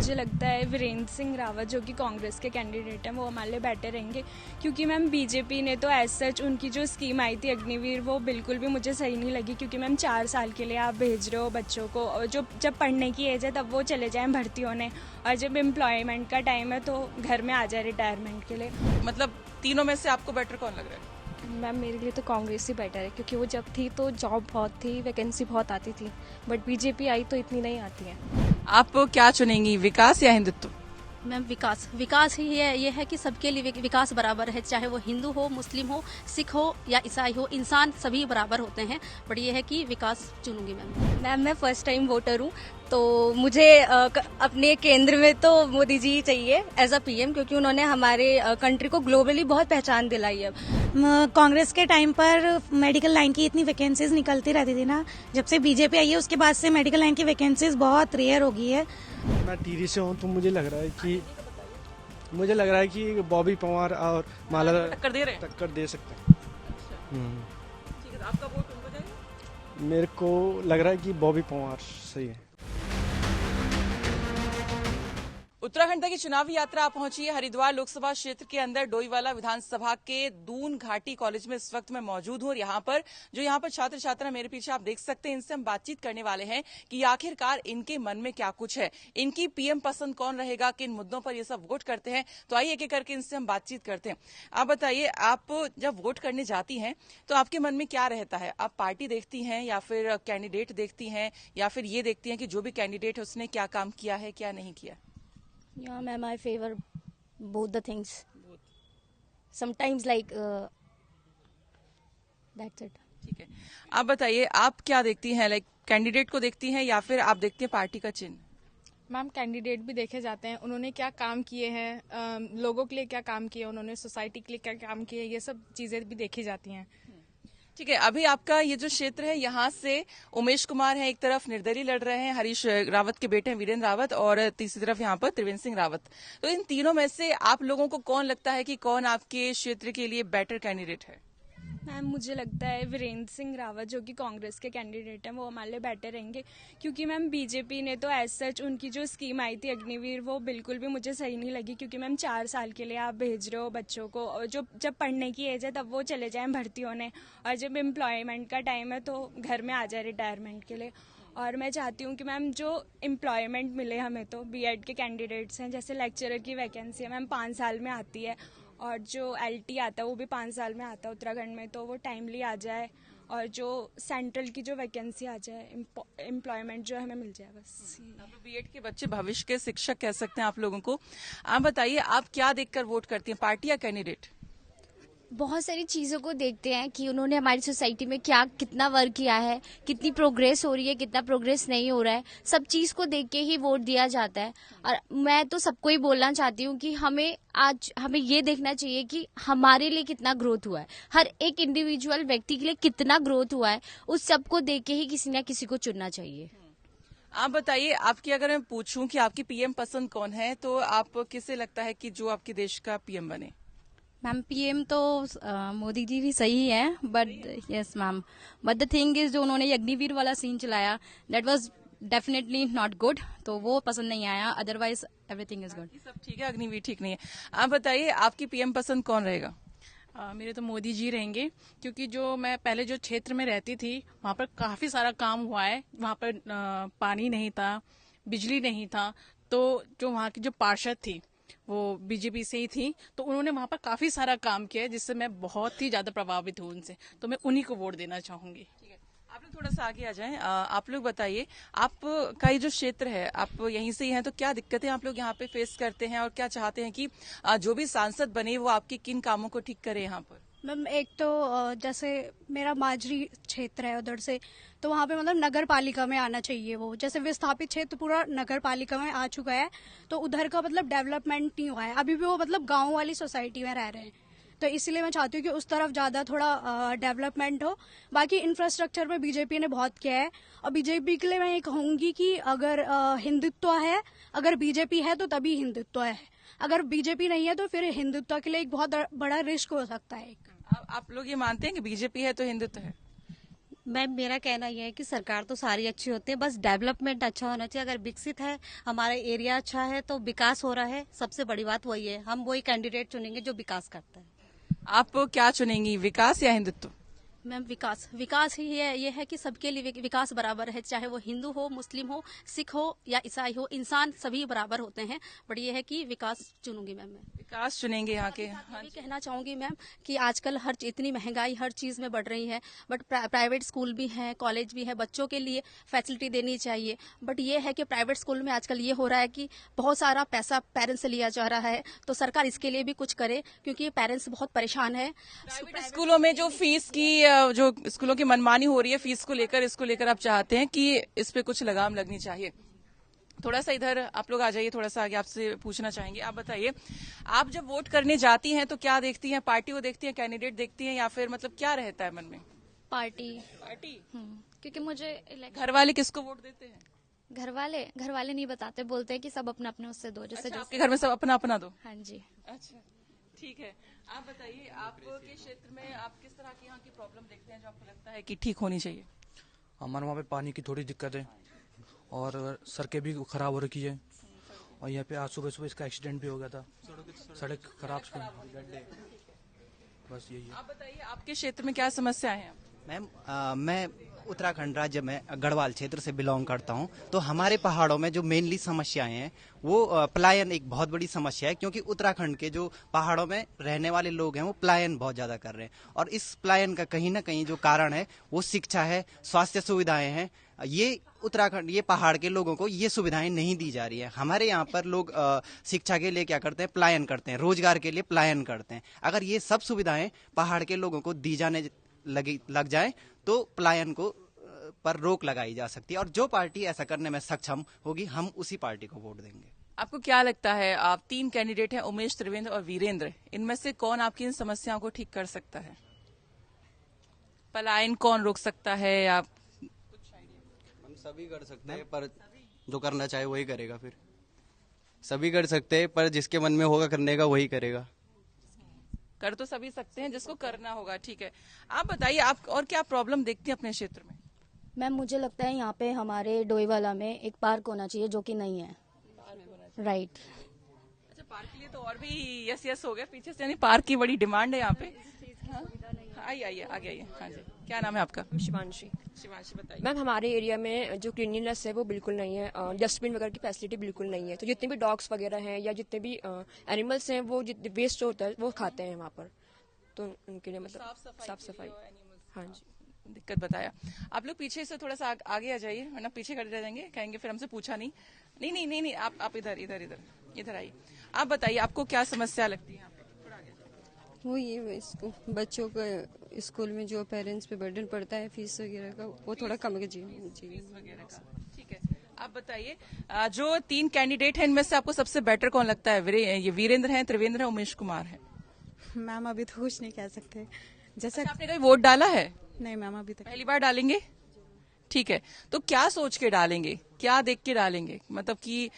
मुझे लगता है वीरेंद्र सिंह रावत जो कि कांग्रेस के कैंडिडेट हैं वो हमारे लिए बेटर रहेंगे, क्योंकि मैम बीजेपी ने तो एज सच उनकी जो स्कीम आई थी अग्निवीर वो बिल्कुल भी मुझे सही नहीं लगी, क्योंकि मैम 4 साल के लिए आप भेज रहे हो बच्चों को, और जो जब पढ़ने की एज है तब वो चले जाएँ भर्ती होने, और जब एम्प्लॉयमेंट का टाइम है तो घर में आ जाए रिटायरमेंट के लिए। मतलब तीनों में से आपको बेटर कौन लग रहा है? मैम मेरे लिए तो कांग्रेस ही बेटर है, क्योंकि वो जब थी तो जॉब बहुत थी, वैकेंसी बहुत आती थी, बट बीजेपी आई तो इतनी नहीं आती है। आप क्या चुनेंगी, विकास या हिंदुत्व? मैम विकास ही है, ये है कि सबके लिए विकास बराबर है, चाहे वो हिंदू हो, मुस्लिम हो, सिख हो या ईसाई हो, इंसान सभी बराबर होते हैं, बट ये है कि विकास चुनूंगी मैम। मैं फर्स्ट टाइम वोटर हूँ, तो मुझे अपने केंद्र में तो मोदी जी ही चाहिए एज अ पीएम, क्योंकि उन्होंने हमारे कंट्री को ग्लोबली बहुत पहचान दिलाई है। कांग्रेस के टाइम पर मेडिकल लाइन की इतनी वैकेंसीज निकलती रहती थी ना, जब से बीजेपी आई है उसके बाद से मेडिकल लाइन की वैकेंसीज बहुत रेयर हो गई है। मैं टिहरी से हूँ, तो मुझे लग रहा है कि बॉबी पंवार और माला टक्कर दे सकते हैं। ठीक है, तो आपका वोट उनको जाएगा? मेरे को लग रहा है कि बॉबी पंवार सही है। उत्तराखंड तक की चुनावी यात्रा पहुंची है। हरिद्वार लोकसभा क्षेत्र के अंदर डोईवाला विधानसभा के दून घाटी कॉलेज में इस वक्त मैं मौजूद हूं, और यहाँ पर छात्र छात्रा मेरे पीछे आप देख सकते हैं, इनसे हम बातचीत करने वाले हैं कि आखिरकार इनके मन में क्या कुछ है, इनकी पीएम पसंद कौन रहेगा, किन मुद्दों पर ये सब वोट करते हैं। तो आइए एक एक करके इनसे हम बातचीत करते हैं। आप बताइए, आप जब वोट करने जाती हैं तो आपके मन में क्या रहता है? आप पार्टी देखती हैं या फिर कैंडिडेट देखती हैं, या फिर ये देखती हैं कि जो भी कैंडिडेट है उसने क्या काम किया है, क्या नहीं किया? Yeah, ma'am, I favor both the things. Sometimes like that's it. ठीक है, आप बताइए, आप क्या देखती हैं? लाइक कैंडिडेट को देखती हैं या फिर आप देखती हैं पार्टी का चिन्ह? मैम कैंडिडेट भी देखे जाते हैं, उन्होंने क्या काम किए हैं, लोगों के लिए क्या काम किए, उन्होंने सोसाइटी के लिए क्या काम किए, ये सब चीजें भी देखी जाती हैं। ठीक है, अभी आपका ये जो क्षेत्र है, यहाँ से उमेश कुमार है, एक तरफ निर्दलीय लड़ रहे हैं, हरीश रावत के बेटे हैं वीरेंद्र रावत, और तीसरी तरफ यहाँ पर त्रिवेंद्र सिंह रावत। तो इन तीनों में से आप लोगों को कौन लगता है कि कौन आपके क्षेत्र के लिए बेटर कैंडिडेट है? मैम मुझे लगता है वीरेंद्र सिंह रावत जो कि कांग्रेस के कैंडिडेट हैं वो हमारे लिए बेटर रहेंगे, क्योंकि मैम बीजेपी ने तो एज सच उनकी जो स्कीम आई थी अग्निवीर वो बिल्कुल भी मुझे सही नहीं लगी, क्योंकि मैम 4 साल के लिए आप भेज रहे हो बच्चों को, और जो जब पढ़ने की एज है तब वो चले जाएँ भर्ती होने, और जब एम्प्लॉयमेंट का टाइम है तो घर में आ जाए रिटायरमेंट के लिए। और मैं चाहती हूँ कि मैम जो एम्प्लॉयमेंट मिले हमें, तो बीएड के कैंडिडेट्स हैं, जैसे लेक्चरर की वैकेंसी है मैम 5 साल में आती है, और जो एलटी आता है वो भी 5 साल में आता है उत्तराखंड में, तो वो टाइमली आ जाए, और जो सेंट्रल की जो वैकेंसी आ जाए, एम्प्लॉयमेंट जो हमें मिल जाए, बस। आप बीएड के बच्चे भविष्य के शिक्षक कह सकते हैं आप लोगों को। आप बताइए, आप क्या देखकर वोट करती हैं, पार्टी या कैंडिडेट? बहुत सारी चीज़ों को देखते हैं कि उन्होंने हमारी सोसाइटी में कितना वर्क किया है, कितनी प्रोग्रेस हो रही है, कितना प्रोग्रेस नहीं हो रहा है, सब चीज़ को देख के ही वोट दिया जाता है। और मैं तो सबको ही बोलना चाहती हूँ कि हमें ये देखना चाहिए कि हमारे लिए कितना ग्रोथ हुआ है, हर एक इंडिविजुअल व्यक्ति के लिए कितना ग्रोथ हुआ है, उस सबको देख के ही किसी न किसी को चुनना चाहिए। आप बताइए, आपकी अगर मैं पूछूं कि आपकी पीएम पसंद कौन है, तो आप किसे लगता है कि जो आपके देश का पीएम बने? मैम पीएम तो मोदी जी भी सही है, but yes ma'am, but the thing is जो उन्होंने अग्निवीर वाला सीन चलाया, that was definitely not good, तो वो पसंद नहीं आया, अदरवाइज एवरीथिंग इज गुड। सब ठीक है, अग्निवीर ठीक नहीं है। आप बताइए, आपकी पीएम पसंद कौन रहेगा? मेरे तो मोदी जी रहेंगे, क्योंकि जो मैं पहले जो क्षेत्र में रहती थी वहाँ पर काफी सारा काम हुआ है, वहाँ पर पानी नहीं था, बिजली नहीं था, तो जो वहाँ की जो पार्षद थी वो बीजेपी से ही थी, तो उन्होंने वहां पर काफी सारा काम किया है, जिससे मैं बहुत ही ज्यादा प्रभावित हूँ उनसे, तो मैं उन्हीं को वोट देना चाहूंगी। आप लोग थोड़ा सा आगे आ जाएं। आप लोग बताइए, आपका ये जो क्षेत्र है, आप यहीं से ही हैं, तो क्या दिक्कतें आप लोग यहाँ पे फेस करते हैं, और क्या चाहते हैं कि जो भी सांसद बने वो आपके किन कामों को ठीक करे यहाँ पर? मैम एक तो जैसे मेरा माजरी क्षेत्र है उधर से, तो वहाँ पे मतलब नगर पालिका में आना चाहिए वो, जैसे विस्थापित क्षेत्र पूरा नगर पालिका में आ चुका है, तो उधर का मतलब डेवलपमेंट नहीं हुआ है, अभी भी वो मतलब गांव वाली सोसाइटी में रह रहे हैं, तो इसलिए मैं चाहती हूँ कि उस तरफ ज़्यादा थोड़ा डेवलपमेंट हो। बाकी इंफ्रास्ट्रक्चर में बीजेपी ने बहुत किया है, और बीजेपी के लिए मैं ये कहूँगी कि अगर हिंदुत्व है, अगर बीजेपी है तो तभी हिंदुत्व है, अगर बीजेपी नहीं है तो फिर हिंदुत्व के लिए एक बहुत बड़ा रिस्क हो सकता है। आप लोग ये मानते हैं कि बीजेपी है तो हिंदुत्व है? मैम मेरा कहना यह है कि सरकार तो सारी अच्छी होती है, बस डेवलपमेंट अच्छा होना चाहिए। अगर विकसित है, हमारा एरिया अच्छा है तो विकास हो रहा है, सबसे बड़ी बात वही है। हम वही कैंडिडेट चुनेंगे जो विकास करता है। आप क्या चुनेंगी, विकास या हिंदुत्व? मैम विकास ही है। ये है कि सबके लिए विकास बराबर है, चाहे वो हिंदू हो, मुस्लिम हो, सिख हो या ईसाई हो, इंसान सभी बराबर होते हैं। बट ये है कि विकास चुनूंगी मैम मैं। विकास चुनेंगे यहाँ के। हाँ, ये कहना चाहूंगी मैम कि आजकल इतनी महंगाई हर चीज में बढ़ रही है, बट प्राइवेट स्कूल भी है, कॉलेज भी है, बच्चों के लिए फैसिलिटी देनी चाहिए। बट ये है कि प्राइवेट स्कूल में आजकल ये हो रहा है कि बहुत सारा पैसा पेरेंट्स से लिया जा रहा है, तो सरकार इसके लिए भी कुछ करे, क्योंकि पेरेंट्स बहुत परेशान है। प्राइवेट स्कूलों में जो फीस की जो स्कूलों की मनमानी हो रही है फीस को लेकर, इसको लेकर आप चाहते हैं कि इस पे कुछ लगाम लगनी चाहिए। थोड़ा सा इधर आप लोग आ जाइए, थोड़ा सा आगे आपसे पूछना चाहेंगे। आप बताइए, आप जब वोट करने जाती हैं तो क्या देखती हैं? पार्टी को देखती हैं, कैंडिडेट देखती हैं, या फिर मतलब क्या रहता है मन में? पार्टी। क्योंकि मुझे घर वाले किसको वोट देते हैं? घर वाले नहीं बताते, बोलते हैं कि सब अपना अपने उससे दो, जैसे अच्छा, आपके घर में सब अपना अपना दो? हाँ जी। अच्छा, ठीक है। आप बताइए, आपके क्षेत्र में आप किस तरह की यहाँ की प्रॉब्लम देखते हैं जो आपको लगता है कि ठीक होनी चाहिए? हमारे वहाँ पे पानी की थोड़ी दिक्कत है और सड़कें भी खराब हो रखी है, और यहाँ पे आज सुबह इसका एक्सीडेंट भी हो गया था। सड़क खराब, बस यही है। आप बताइए, आपके क्षेत्र में क्या समस्याएं हैं? मैम मैं उत्तराखंड राज्य में गढ़वाल क्षेत्र से बिलोंग करता हूं, तो हमारे पहाड़ों में जो मेनली समस्याएं हैं वो पलायन एक बहुत बड़ी समस्या है, क्योंकि उत्तराखंड के जो पहाड़ों में रहने वाले लोग हैं वो पलायन बहुत ज्यादा कर रहे हैं, और इस पलायन का कहीं ना कहीं जो कारण है वो शिक्षा है, स्वास्थ्य सुविधाएं हैं। ये उत्तराखंड, ये पहाड़ के लोगों को ये सुविधाएं नहीं दी जा रही है। हमारे यहाँ पर लोग शिक्षा के लिए क्या करते हैं, पलायन करते हैं, रोजगार के लिए पलायन करते हैं। अगर ये सब सुविधाएं पहाड़ के लोगों को दी जाने लग जाए तो पलायन को पर रोक लगाई जा सकती है, और जो पार्टी ऐसा करने में सक्षम होगी हम उसी पार्टी को वोट देंगे। आपको क्या लगता है, आप 3 कैंडिडेट हैं, उमेश, त्रिवेंद्र और वीरेंद्र, इनमें से कौन आपकी इन समस्याओं को ठीक कर सकता है? पलायन कौन रोक सकता है? आप हम सभी कर सकते हैं, पर जो करना चाहे वही करेगा। फिर सभी कर सकते हैं, पर जिसके मन में होगा करने का वही करेगा। कर तो सभी सकते हैं, जिसको करना होगा। ठीक है, आप बताइए, आप और क्या प्रॉब्लम देखती हैं अपने क्षेत्र में? मैम मुझे लगता है यहाँ पे हमारे डोईवाला में एक पार्क होना चाहिए, जो कि नहीं है। राइट। अच्छा, पार्क के लिए तो और भी यस हो गया पीछे से, यानी पार्क की बड़ी डिमांड है यहाँ पे। आइए आगे आइए। हाँ जी, क्या नाम है आपका? शिवांशी, बताइए। मैम हमारे एरिया में जो क्लीनलीनेस है वो बिल्कुल नहीं है, डस्टबिन वगैरह की फैसिलिटी बिल्कुल नहीं है, तो जितने भी डॉग्स वगैरह हैं या जितने भी एनिमल्स हैं वो जितने वेस्ट होता है वो खाते हैं वहाँ पर, तो उनके लिए मतलब साफ सफाई। हाँ जी, दिक्कत बताया। आप लोग पीछे से थोड़ा सा आगे आ जाइए, वरना पीछे खड़े रह जाएंगे, कहेंगे फिर हमसे पूछा नहीं। नहीं, आप इधर आइए। आप बताइए, आपको क्या समस्या लगती है? वो ये इसको बच्चों का स्कूल में जो पेरेंट्स पे बर्डन पड़ता है फीस वगैरह का, वो थोड़ा कम कीजिए। ठीक है, आप बताइए, जो 3 कैंडिडेट हैं इनमें से आपको सबसे बेटर कौन लगता है? ये वीरेंद्र हैं, त्रिवेंद्र है, उमेश कुमार है। मैम अभी तो कुछ नहीं कह सकते। जैसे आपने कहीं वोट डाला है? नहीं मैम, अभी तक। पहली बार डालेंगे? ठीक है, तो क्या सोच के डालेंगे, क्या देख के डालेंगे? मतलब कि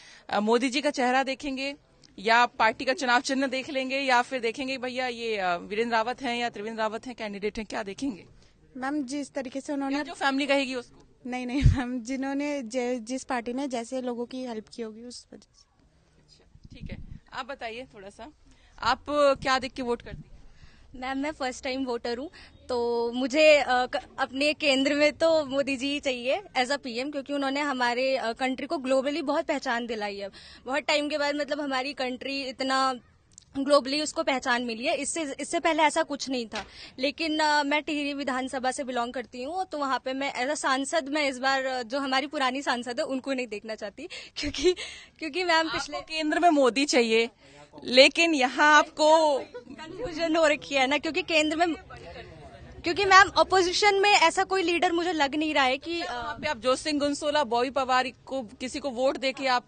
मोदी जी का चेहरा देखेंगे, या पार्टी का चुनाव चिन्ह देख लेंगे, या फिर देखेंगे भैया ये वीरेंद्र रावत हैं या त्रिवेंद्र रावत हैं कैंडिडेट हैं, क्या देखेंगे? मैम जिस तरीके से उन्होंने, जो फैमिली कहेगी उसको। नहीं मैम, जिन्होंने जिस पार्टी ने जैसे लोगों की हेल्प की होगी उस वजह से। अच्छा, ठीक है, आप बताइए थोड़ा सा, आप क्या देख के वोट करती हैं? मैम मैं फर्स्ट टाइम वोटर हूँ, तो मुझे अपने केंद्र में तो मोदी जी ही चाहिए एज अ पीएम, क्योंकि उन्होंने हमारे कंट्री को ग्लोबली बहुत पहचान दिलाई है। बहुत टाइम के बाद मतलब हमारी कंट्री इतना ग्लोबली उसको पहचान मिली है। इससे पहले ऐसा कुछ नहीं था। लेकिन मैं टिहरी विधानसभा से बिलोंग करती हूँ, तो वहाँ पे मैं एज अ सांसद, मैं इस बार जो हमारी पुरानी सांसद है उनको नहीं देखना चाहती, क्योंकि मैम पिछले केंद्र में मोदी चाहिए, लेकिन यहाँ आपको कंफ्यूजन हो रखी है ना, क्योंकि मैम अपोजिशन में ऐसा कोई लीडर मुझे लग नहीं रहा है कि आप जोश सिंह गुंसोला, बॉबी पवार को किसी को वोट देके आप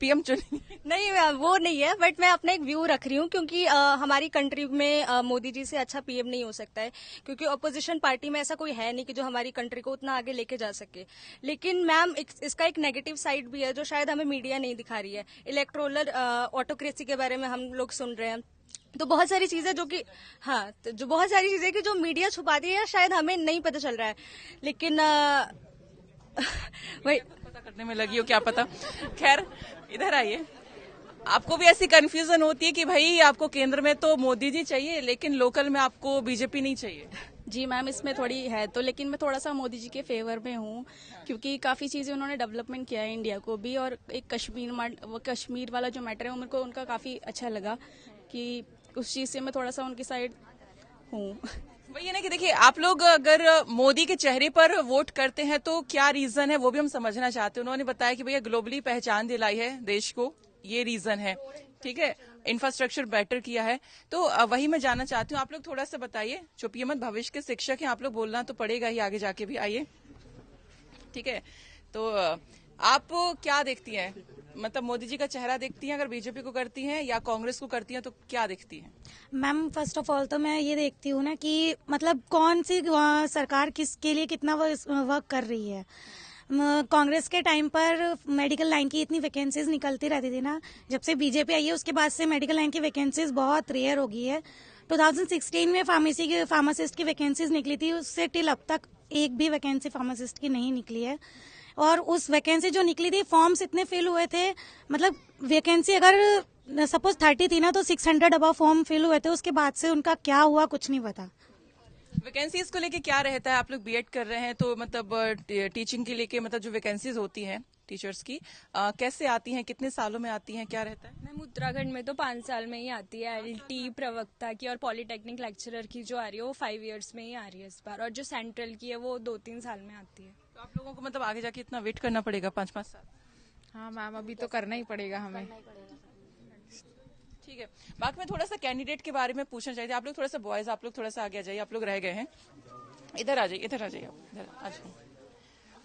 पीएम चुनेंगे? नहीं मैम, वो नहीं है, बट मैं अपना एक व्यू रख रही हूँ, क्योंकि हमारी कंट्री में मोदी जी से अच्छा पीएम नहीं हो सकता है, क्योंकि अपोजिशन पार्टी में ऐसा कोई है नहीं कि जो हमारी कंट्री को उतना आगे लेके जा सके। लेकिन मैम इसका एक नेगेटिव साइड भी है जो शायद हमें मीडिया नहीं दिखा रही है। इलेक्टोरल ऑटोक्रेसी के बारे में हम लोग सुन रहे हैं तो बहुत सारी चीजें जो कि हाँ, तो जो बहुत सारी चीजें कि जो मीडिया छुपाती है या शायद हमें नहीं पता चल रहा है, लेकिन वही पता करने में लगी हो, क्या पता। खैर, इधर आइए। आपको भी ऐसी कंफ्यूजन होती है कि भाई आपको केंद्र में तो मोदी जी चाहिए लेकिन लोकल में आपको बीजेपी नहीं चाहिए? जी मैम, इसमें थोड़ी है तो, लेकिन मैं थोड़ा सा मोदी जी के फेवर में हूँ क्योंकि काफ़ी चीज़ें उन्होंने डेवलपमेंट किया है इंडिया को भी, और एक कश्मीर वाला जो मैटर है वो मेरे को उनका काफ़ी अच्छा लगा कि उस चीज़ से मैं थोड़ा सा उनकी साइड हूँ। वही है ना कि देखिए, आप लोग अगर मोदी के चेहरे पर वोट करते हैं तो क्या रीजन है वो भी हम समझना चाहते हैं। उन्होंने बताया कि भैया ग्लोबली पहचान दिलाई है देश को, ये रीजन है, ठीक है, इंफ्रास्ट्रक्चर बेटर किया है। तो वही मैं जानना चाहती हूँ, आप लोग थोड़ा सा बताइए, चुपिए मत, भविष्य के शिक्षक हैं आप लोग, बोलना तो पड़ेगा ही आगे जाके भी। आइए, ठीक है, तो आप क्या देखती हैं, मतलब मोदी जी का चेहरा देखती हैं अगर बीजेपी को करती हैं या कांग्रेस को करती हैं, तो क्या देखती हैं? मैम फर्स्ट ऑफ ऑल तो मैं ये देखती हूँ ना कि मतलब कौन सी सरकार किसके लिए कितना वर्क कर रही है। कांग्रेस के टाइम पर मेडिकल लाइन की इतनी वैकेंसीज निकलती रहती थी ना, जब से बीजेपी आई है उसके बाद से मेडिकल लाइन की वैकेंसीज बहुत रेयर हो गई है। 2016 में फार्मासिस्ट की वैकेंसीज निकली थी, उससे टिल अब तक एक भी वैकेंसी फार्मासिस्ट की नहीं निकली है। और उस वैकेंसी जो निकली थी, फॉर्म्स इतने फिल हुए थे, मतलब वैकेंसी अगर सपोज 30 थी ना तो 600 अबव फॉर्म फिल हुए थे, उसके बाद से उनका क्या हुआ कुछ नहीं पता। वैकेंसीज को लेके क्या रहता है? आप लोग बीएड कर रहे हैं तो मतलब टीचिंग के लेके मतलब जो वैकेंसीज होती हैं टीचर्स की कैसे आती हैं, कितने सालों में आती हैं, क्या रहता है? मैम उत्तराखंड में तो 5 साल में ही आती है एलटी प्रवक्ता की, और पॉलिटेक्निक लेक्चरर की जो आ रही है वो 5 इयर्स में ही आ रही है इस बार, और जो सेंट्रल की है वो 2-3 साल में आती है। तो आप लोगों को मतलब आगे जाके इतना वेट करना पड़ेगा 5-5 साल? हाँ मैम, अभी तो करना ही पड़ेगा हमें। ठीक है, बाकी मैं थोड़ा सा कैंडिडेट के बारे में पूछना चाहती थी। आप लोग थोड़ा सा बॉयज, आप लोग थोड़ा सा आगे आ जाइए, आप लोग रह गए हैं, इधर आ जाइए, इधर आ जाइए, इधर आ जाइए।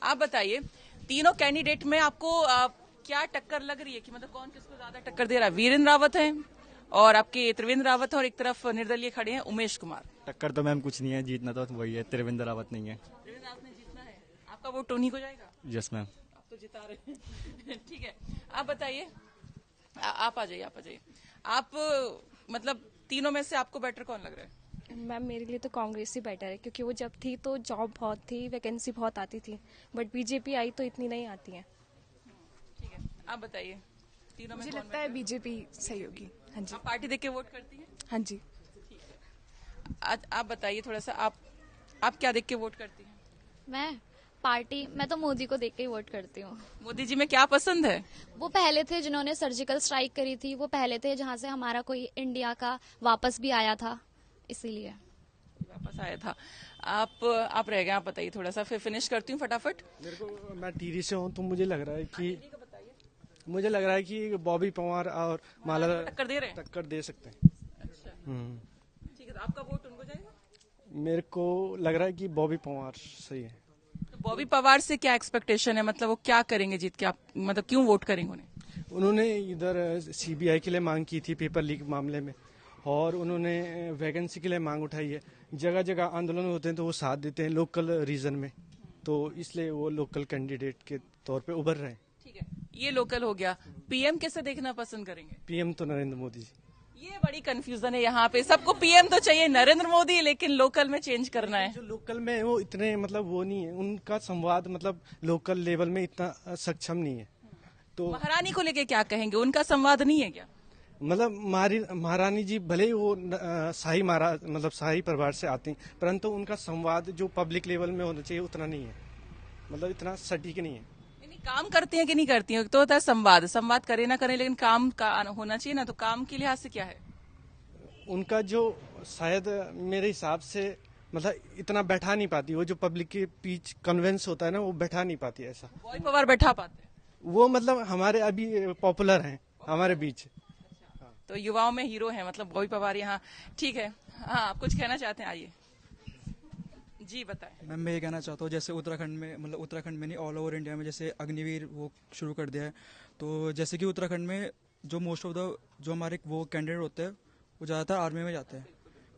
आप बताइए, तीनों कैंडिडेट में आपको क्या टक्कर लग रही है कि मतलब कौन किसको ज्यादा टक्कर दे रहा है? वीरेंद्र रावत है और आपके त्रिवेंद्र रावत है, और एक तरफ निर्दलीय खड़े हैं उमेश कुमार। टक्कर तो मैम कुछ नहीं है, जीतना तो वही है, त्रिवेंद्र रावत नहीं है। त्रिवेंद्र रावत ने जीतना है, आपका वोट उन्हीं को जाएगा? Yes ma'am. आप तो जिता रहे हैं। ठीक है, आप बताइए, आप आ जाइए, आप आ जाइए। आप मतलब तीनों में से आपको बेटर कौन लग रहा है? मैम मेरे लिए तो कांग्रेस ही बेटर है, क्योंकि वो जब थी तो जॉब बहुत थी, वैकेंसी बहुत आती थी, बट बीजेपी आई तो इतनी नहीं आती है। ठीक है, आप बताइए, तीनों में मुझे लगता है बीजेपी सही होगी। हाँ जी। आप पार्टी देख के वोट करती हैं? हाँ जी। ठीक है, आप बताइए थोड़ा सा, आप क्या देख के वोट करती हैं? मैं तो मोदी को देख के ही वोट करती हूँ। मोदी जी में क्या पसंद है? वो पहले थे जिन्होंने सर्जिकल स्ट्राइक करी थी, वो पहले थे जहाँ से हमारा कोई इंडिया का वापस भी आया था, इसीलिए वापस आया था। आप रह गए, आप बताइए थोड़ा सा, फिर फिनिश करती हूँ फटाफट। मेरे को, मैं टिहरी से हूँ तो मुझे लग रहा है कि बॉबी पंवार और माला टक्कर दे सकते हैं। अच्छा, ठीक है, तो आपका वोट उनको जाएगा? मेरे को लग रहा है कि बॉबी पंवार सही है। तो बॉबी पंवार से क्या एक्सपेक्टेशन है, मतलब वो क्या करेंगे जीत के, आप मतलब क्यों वोट करेंगे उन्हें? उन्होंने इधर सीबीआई के लिए मांग की थी पेपर लीक मामले में, और उन्होंने वैकेंसी के लिए मांग उठाई है। जगह जगह आंदोलन होते हैं तो वो साथ देते हैं लोकल रीजन में, तो इसलिए वो लोकल कैंडिडेट के तौर पे उभर रहे हैं। ठीक है, ये लोकल हो गया। पीएम कैसे देखना पसंद करेंगे? पीएम तो नरेंद्र मोदी जी। ये बड़ी कंफ्यूजन है यहाँ पे, सबको पीएम तो चाहिए नरेंद्र मोदी, लेकिन लोकल में चेंज करना है। जो लोकल में वो इतने मतलब वो नहीं है, उनका संवाद मतलब लोकल लेवल में इतना सक्षम नहीं है। तो महारानी को लेके क्या कहेंगे, उनका संवाद नहीं है क्या? मतलब महारानी जी भले ही वो शाही परिवार से आती, परंतु उनका संवाद जो पब्लिक लेवल में होना चाहिए उतना नहीं है, मतलब इतना सटीक नहीं है। काम करती हैं कि नहीं करती हैं? तो होता है संवाद करे ना करे, लेकिन काम का होना चाहिए ना, तो काम के लिहाज से क्या है उनका? जो शायद मेरे हिसाब से मतलब इतना बैठा नहीं पाती, वो जो पब्लिक के बीच कन्वेंस होता है ना, वो बैठा नहीं पाती ऐसा। बॉबी पंवार बैठा पाते हैं वो, मतलब हमारे अभी पॉपुलर हैं हमारे बीच, तो युवाओं में हीरो हैं मतलब बॉबी पंवार यहाँ। ठीक है, हाँ आप कुछ कहना चाहते हैं, आइए जी बताएं। मैम मैं ये कहना चाहता हूँ, जैसे उत्तराखंड में, मतलब उत्तराखंड में नहीं, ऑल ओवर इंडिया में जैसे अग्निवीर वो शुरू कर दिया है, तो जैसे कि उत्तराखंड में जो मोस्ट ऑफ द जो हमारे वो कैंडिडेट होते हैं वो ज़्यादातर आर्मी में जाते हैं,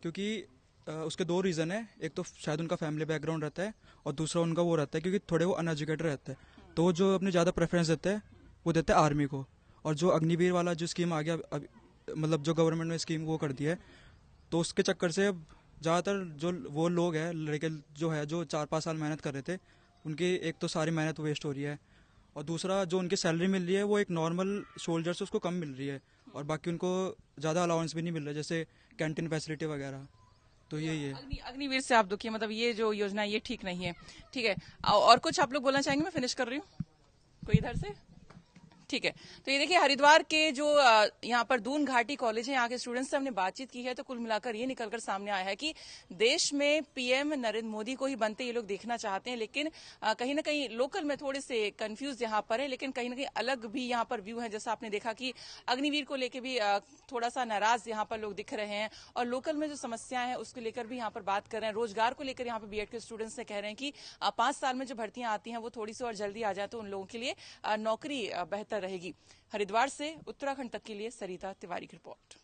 क्योंकि उसके 2 रीज़न है। एक तो शायद उनका फैमिली बैकग्राउंड रहता है, और दूसरा उनका वो रहता है क्योंकि थोड़े वो अनएजुकेटेड रहते हैं, तो वो जो अपने ज़्यादा प्रेफरेंस देते हैं वो देते हैं आर्मी को। और जो अग्निवीर वाला जो स्कीम आ गया मतलब जो गवर्नमेंट ने स्कीम वो कर दी है, तो उसके चक्कर से अब ज़्यादातर जो वो लोग हैं लड़के जो है जो 4-5 साल मेहनत कर रहे थे, उनकी एक तो सारी मेहनत वेस्ट हो रही है, और दूसरा जो उनकी सैलरी मिल रही है वो एक नॉर्मल सोल्जर से उसको कम मिल रही है, और बाकी उनको ज़्यादा अलाउंस भी नहीं मिल रहा, जैसे कैंटीन फैसिलिटी वगैरह। तो यही है। अग्निवीर से आप दुखी हैं, मतलब ये जो योजना है ये ठीक नहीं है। ठीक है, और कुछ आप लोग बोलना चाहेंगे? मैं फिनिश कर रही हूँ, कोई इधर से? ठीक है, तो ये देखिए हरिद्वार के जो यहाँ पर दून घाटी कॉलेज है, यहाँ के स्टूडेंट्स से हमने बातचीत की है, तो कुल मिलाकर ये निकलकर सामने आया है कि देश में पीएम नरेंद्र मोदी को ही बनते ये लोग देखना चाहते हैं, लेकिन कहीं ना कहीं लोकल में थोड़े से कंफ्यूज यहाँ पर है, लेकिन कहीं ना कहीं अलग भी यहाँ पर व्यू है। जैसा आपने देखा कि अग्निवीर को लेकर भी थोड़ा सा नाराज यहाँ पर लोग दिख रहे हैं, और लोकल में जो समस्याएं हैं उसको लेकर भी यहाँ पर बात कर रहे हैं। रोजगार को लेकर यहाँ पर बीएड के स्टूडेंट्स से कह रहे हैं कि 5 साल में जो भर्तियां आती हैं वो थोड़ी सी और जल्दी आ जाए तो उन लोगों के लिए नौकरी बेहतर रहेगी। हरिद्वार से उत्तराखंड तक के लिए सरिता तिवारी की रिपोर्ट।